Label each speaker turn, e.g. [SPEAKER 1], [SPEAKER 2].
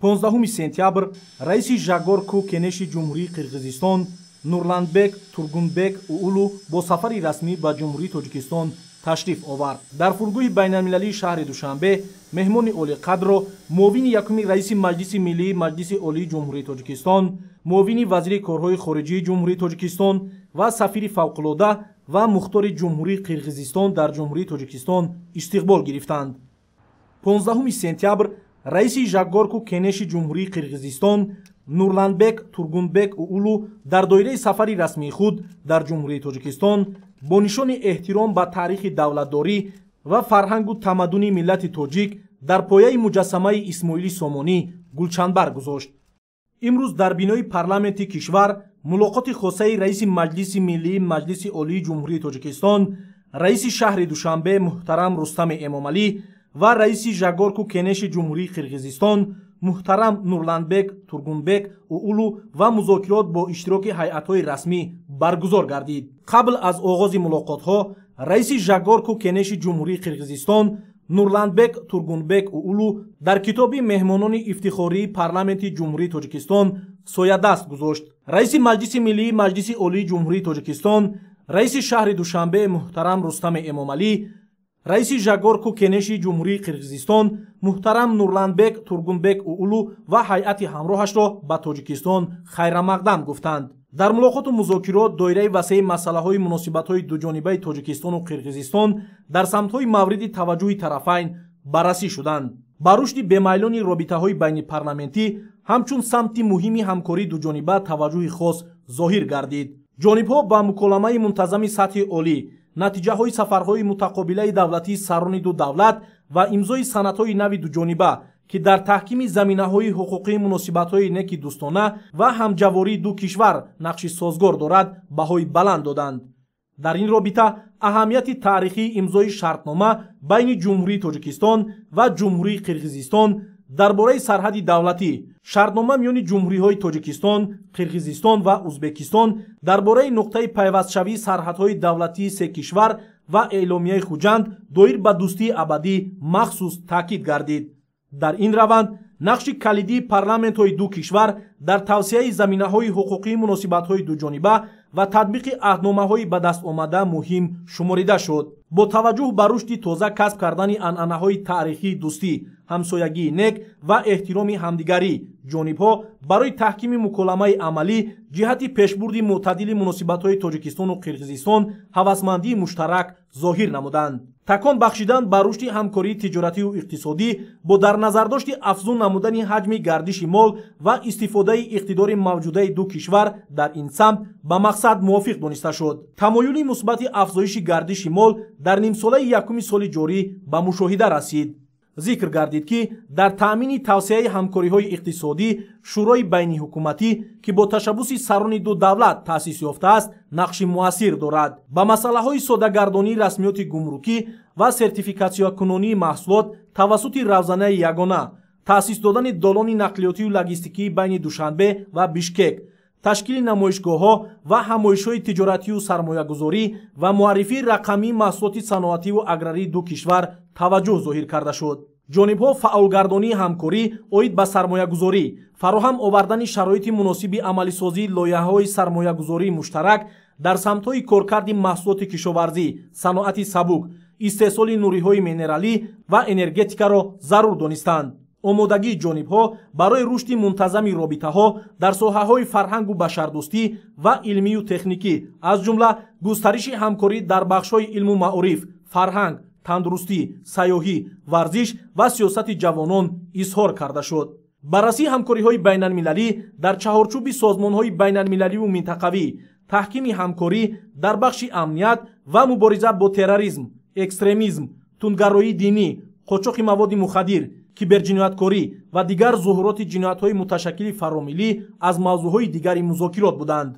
[SPEAKER 1] 15 сентябр раиси Жагорку Кенеши Ҷумҳурии Қирғизистон Нурланбек Тургунбек Уулу бо сафари расмӣ ба Ҷумҳурии Тоҷикистон ташриф овард. Дар фургӯҳи байналмилалии шаҳри Душанбе меҳмони олиқадро муовини якуми раиси Маҷлиси Миллии Маҷлиси Олии Ҷумҳурии Тоҷикистон, муовини вазири корҳои хориҷии Ҷумҳурии Тоҷикистон ва сафири фавқулода ва мухтори Ҷумҳурии Қирғизистон дар Ҷумҳурии Тоҷикистон истиқбол гирифтанд. 15 сентябр раиси Жагорку Кенеши Ҷумҳурии Қирғизистон Нурланбек Тургунбек Уулу дар доираи сафари расмии худ дар Ҷумҳурии Тоҷикистон бо нишони эҳтиром ба таърихи давлатдорӣ ва фарҳангу тамаддуни миллати тоҷик дар пояи муҷассамаи Исмоили Сомонӣ гулчанбар гузошт. имрӯз дар бинои парламенти кишвар мулоқоти хосаи раиси Маҷлиси Миллии Маҷлиси Олии Ҷумҳурии Тоҷикистон, раиси шаҳри Душанбе муҳтарам Рустами Эмомалӣ ва раиси Жагорку Кенеши Ҷумҳурии Қирғизистон муҳтарам Нурланбек Тургунбек Уулу ва музокирот бо иштироки ҳайъатҳои расмӣ баргузор гардид. қабл аз оғози мулоқотҳо раиси Жагорку Кенеши Ҷумҳурии Қирғизистон Нурланбек Тургунбек Уулу дар китоби меҳмонони ифтихории парламенти Ҷумҳурии Тоҷикистон соядаст гузошт. раиси Маҷлиси Миллии Маҷлиси Олии Ҷумҳурии Тоҷикистон, раиси шаҳри Душанбе муҳтарам Рустами Эмомалӣ, раиси Жагорку Кенеши Ҷумҳурии Қирғизистон муҳтарам Нурланбек Тургунбек Уулу ва ҳайати ҳамроҳашро ба Тоҷикистон хайрамақдам гуфтанд. дар мулоқоту музокирот доираи васеи масъалаҳои муносибатҳои дуҷонибаи Тоҷикистону Қирғизистон дар самтҳои мавриди таваҷҷӯҳи тарафайн баррасӣ шуданд. ба рушди бемайлони робитаҳои байнипарламентӣ ҳамчун самти муҳими ҳамкории дуҷониба таваҷҷӯҳи хос зоҳир гардид. ҷонибҳо ба муколамаи мунтазами сатҳи олӣ, натиҷаҳои сафарҳои мутақобилаи давлатии сарони ду давлат ва имзои санадҳои нави дуҷониба ки дар таҳкими заминаҳои ҳуқуқии муносибатҳои неки дӯстона ва ҳамҷавории ду кишвар нақши созгор дорад, баҳои баланд доданд. дар ин робита аҳамияти таърихии имзои шартнома байни Ҷумҳурии Тоҷикистон ва Ҷумҳурии Қирғизистон дар бораи сарҳади давлатӣ, шартнома миёни ҷумҳуриҳои Тоҷикистон, Қирғизистон ва Узбекистон дар бораи нуқтаи пайвастшавии сарҳадҳои давлатии се кишвар ва эъломияи Хуҷанд доир ба дӯстии абадӣ махсус таъкид гардид. дар ин раванд нақши калидии парламентҳои ду кишвар дар тавсеаи заминаҳои ҳуқуқии муносибатҳои дуҷониба ва татбиқи аҳдномаҳои ба даст омада муҳим шуморида шуд. бо таваҷҷӯҳ ба рушди тоза касб кардани анъанаҳои таърихии дӯстӣ, ҳамсоягии нек ва эҳтироми ҳамдигарӣ, ҷонибҳо барои таҳкими муколамаи амалӣ ҷиҳати пешбурди мӯътадили муносибатҳои Тоҷикистону Қирғизистон ҳавасмандии муштарак зоҳир намуданд. такон бахшидан ба рушди ҳамкории тиҷоратию иқтисодӣ бо дар назардошти афзун намудани ҳаҷми гардиши мол ва истифодаи иқтидори мавҷудаи ду кишвар дар ин самт ба мақсад мувофиқ дониста шуд. тамоюли мусбати афзоиши гардиши мол дар нимсолаи якуми соли ҷорӣ ба мушоҳида расид. зикр гардид ки дар таъмини тавсеаи ҳамкориҳои иқтисодӣ шӯрои байниҳукуматӣ ки бо ташаббуси сарони ду давлат таъсис ёфтааст нақши муассир дорад. ба масъалаҳои соддагардонии расмиёти гумрукӣ ва сертификатсиякунонии маҳсулот тавассути равзанаи ягона, таъсис додани долони нақлиётию логистикии байни Душанбе ва Бишкек, ташкили намоишгоҳҳо ва ҳамоишҳои тиҷоратию сармоягузорӣ ва муаррифии рақамии маҳсулоти саноативу аграрии ду кишвар таваҷҷӯҳ зоҳир карда шуд. ҷонибҳо фаъолгардонии ҳамкорӣ оид ба сармоягузорӣ, фароҳам овардани шароити муносиби амалисозии лоиҳаҳои сармоягузории муштарак дар самтҳои коркарди маҳсулоти кишоварзӣ, саноати сабук, истеҳсоли нуриҳои минералӣ ва энергетикаро зарур донистанд. омодагии ҷонибҳо барои рушди мунтазами робитаҳо дар соҳаҳои фарҳангу башардӯстӣ ва илмию техникӣ, аз ҷумла густариши ҳамкорӣ дар бахшҳои илму маъриф, фарҳанг, тандурустӣ, сайёҳӣ, варзиш ва сиёсати ҷавонон изҳор карда шуд. баррасии ҳамкориҳои байналмилалӣ дар чаҳорчӯби созмонҳои байналмилаливу минтақавӣ, таҳкими ҳамкорӣ дар бахши амният ва мубориза бо терроризм, экстремизм, тундгароии динӣ, қочоқи маводи мухаддир, киберҷинояткорӣ ва дигар зуҳуроти ҷиноятҳои муташаккили фаромилӣ аз мавзӯъҳои дигари музокирот буданд.